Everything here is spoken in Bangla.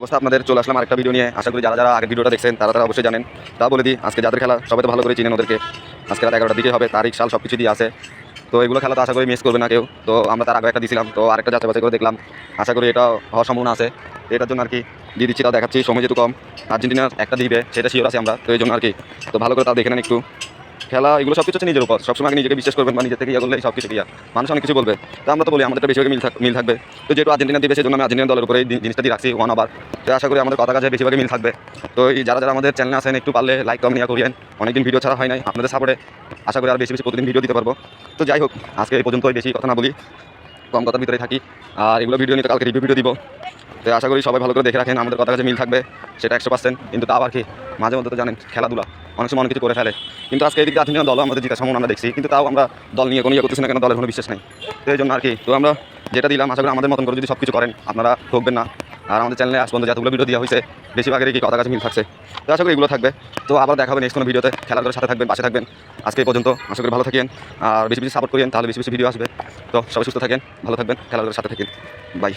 অবস্থা আপনাদের চলে আসলাম আরেকটা ভিডিও নিয়ে। আশা করি যারা যারা আগের ভিডিওটা দেখছেন তারা অবশ্যই জানেন। তা বলে দিই, আজকে যাদের খেলা সবাই তো ভালো করে চিনেন ওদেরকে। আজকে রাত 11টার দিকে হবে, তারিখ সাল সব কিছু দিয়ে আছে। তো এগুলো খেলা তো আশা করি মিস করবে না কেউ। তো আমরা তার আগে একটা দিয়েছিলাম, তো আরেকটা যাচাই বাছাই করে দেখলাম। আশা করি এটা হওয়ার সম্ভাবনা আছে। এটার জন্য আর কি দিয়ে দিচ্ছি, তাও দেখাচ্ছি। সময় যেহেতু কম, আর্জেন্টিনা একটা দিবে সেটা শিওর আছে আমরা, তো এই জন্য আর কি। তো ভালো করে তাও দেখে নেন একটু। খেলা এগুলো সব কিছু হচ্ছে নিজের উপর। সবসময় আগে নিজেকে বিশ্বাস করবেন বা নিজের থেকে ইয়ে করলে সব কিছু ইয়া মানুষ অনেক কিছু বলবে। তো আমরা তো বলি আমাদেরটা বেশিরভাগ মিল থাকবে। তো যেহেতু আর্জেন্টিনা দিবে সেজন্য আমি আর্জেন্টিনা দলের উপরে এই জিনিসটা দিয়ে রাখছি 1 ওভার। তো আশা করি আমাদের কথা কাজে বেশিরভাগই মিল থাকবে। তো এই যারা যারা আমাদের চ্যানেলে আছেন একটু পারলে লাইক কমেন্ট করিয়েন। অনেকদিন ভিডিও ছাড়া হয় নাই, আপনাদের সাপোর্টে আশা করি আর বেশি বেশি প্রতিদিন ভিডিও দিতে পারবো। তো যাই হোক, আজকে এই পর্যন্তই, বেশি কথা না বলি, কম কথার ভিতরে থাকি। আর এগুলো ভিডিও নিয়ে তো কালকে রিভিউ ভিডিও দিব। তো আশা করি সবাই ভালো করে দেখে রাখেন। আমাদের কথা কাছে মিল থাকবে সেটা 100%, কিন্তু তাও আর কি মাঝে মধ্যে তো জানেন খেলাধুলা অনেক সময় অনেক কিছু করে ফেলে। কিন্তু আজকে এদিকে আর্জেন্টিনা দলও আমাদের জিতার সম্ভাবনা আমরা দেখছি, কিন্তু তাও আমরা দল নিয়ে কোনো ইয়ে করতেছি না কেন, দলের কোনো বিশ্বাস নেই। তো এই জন্য আর কি, তো আমরা যেটা দিলাম আশা করি আমাদের মতন করে যদি সব কিছু করেন আপনারা ঠকবেন না। আর আমাদের চ্যানেলে আজ পর্যন্ত যতগুলো ভিডিও দেওয়া হয়েছে বেশিরভাগের কি কথা কাছে মিল থাকছে। তো আশা করি এগুলো থাকবে। তো আবার দেখা হবে নেক্সট কোনো ভিডিওতে। খেলার সাথে থাকবেন, পাশে থাকবেন। আজকে এই পর্যন্ত, আশা করি ভালো থাকেন আর বেশি বেশি সাপোর্ট করেন, তাহলে বেশি বেশি ভিডিও আসবে। তো সবাই সুস্থ থাকেন, ভালো থাকবেন, খেলার সাথে থাকেন। বাই।